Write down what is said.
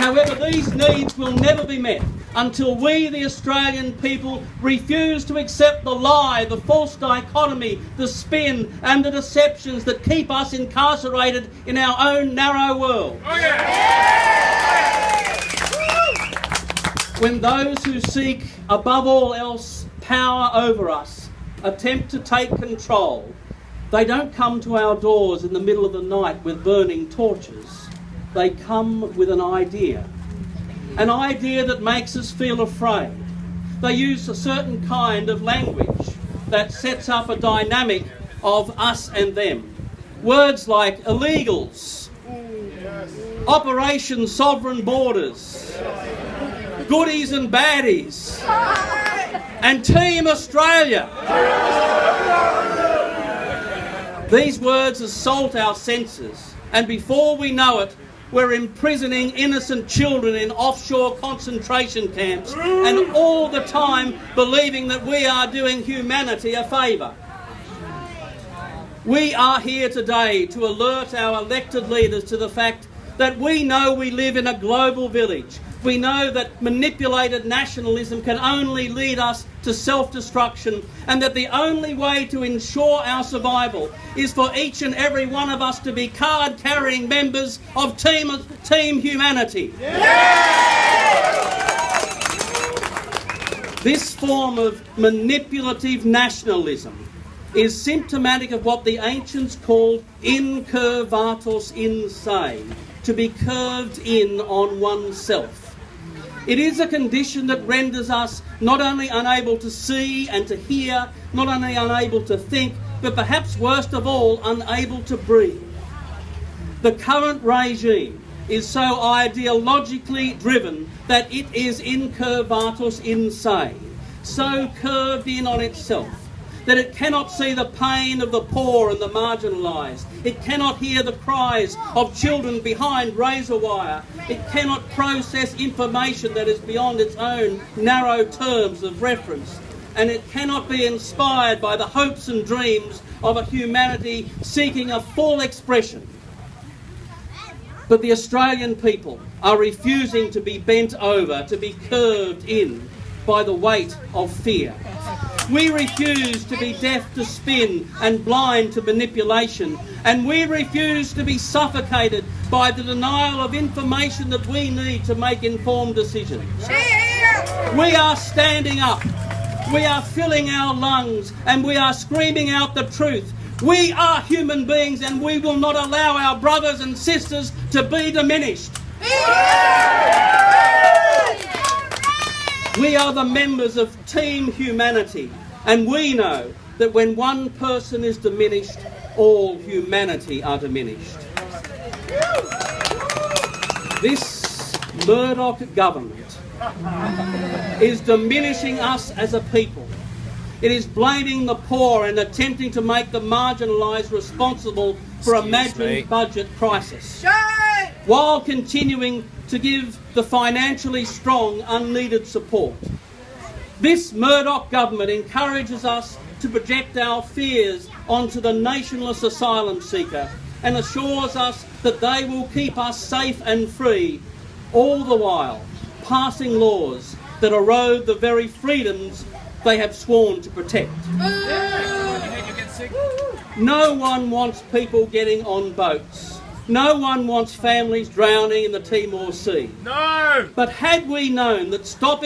However, these needs will never be met until we, the Australian people, refuse to accept the lie, the false dichotomy, the spin and the deceptions that keep us incarcerated in our own narrow world. Oh, yeah. When those who seek, above all else, power over us attempt to take control, they don't come to our doors in the middle of the night with burning torches. They come with an idea that makes us feel afraid. They use a certain kind of language that sets up a dynamic of us and them. Words like illegals, Operation Sovereign Borders, goodies and baddies, and Team Australia. These words assault our senses, and before we know it, we're imprisoning innocent children in offshore concentration camps, and all the time believing that we are doing humanity a favour. We are here today to alert our elected leaders to the fact that we know we live in a global village. We know that manipulated nationalism can only lead us to self-destruction, and that the only way to ensure our survival is for each and every one of us to be card-carrying members of Team Humanity. This form of manipulative nationalism is symptomatic of what the ancients called incurvatus in se, to be curved in on oneself. It is a condition that renders us not only unable to see and to hear, not only unable to think, but perhaps worst of all, unable to breathe. The current regime is so ideologically driven that it is incurvatus in se, so curved in on itself, that it cannot see the pain of the poor and the marginalised. It cannot hear the cries of children behind razor wire. It cannot process information that is beyond its own narrow terms of reference. And it cannot be inspired by the hopes and dreams of a humanity seeking a full expression. But the Australian people are refusing to be bent over, to be curved in by the weight of fear. We refuse to be deaf to spin and blind to manipulation, and we refuse to be suffocated by the denial of information that we need to make informed decisions. We are standing up, we are filling our lungs, and we are screaming out the truth. We are human beings, and we will not allow our brothers and sisters to be diminished. We are the members of Team Humanity, and we know that when one person is diminished, all humanity are diminished. This Murdoch government is diminishing us as a people. It is blaming the poor and attempting to make the marginalised responsible for a imagined budget crisis, while continuing to give the financially strong unneeded support. This Murdoch government encourages us to project our fears onto the nationless asylum seeker and assures us that they will keep us safe and free, all the while passing laws that erode the very freedoms they have sworn to protect. No one wants people getting on boats. No one wants families drowning in the Timor Sea. No! But had we known that stopping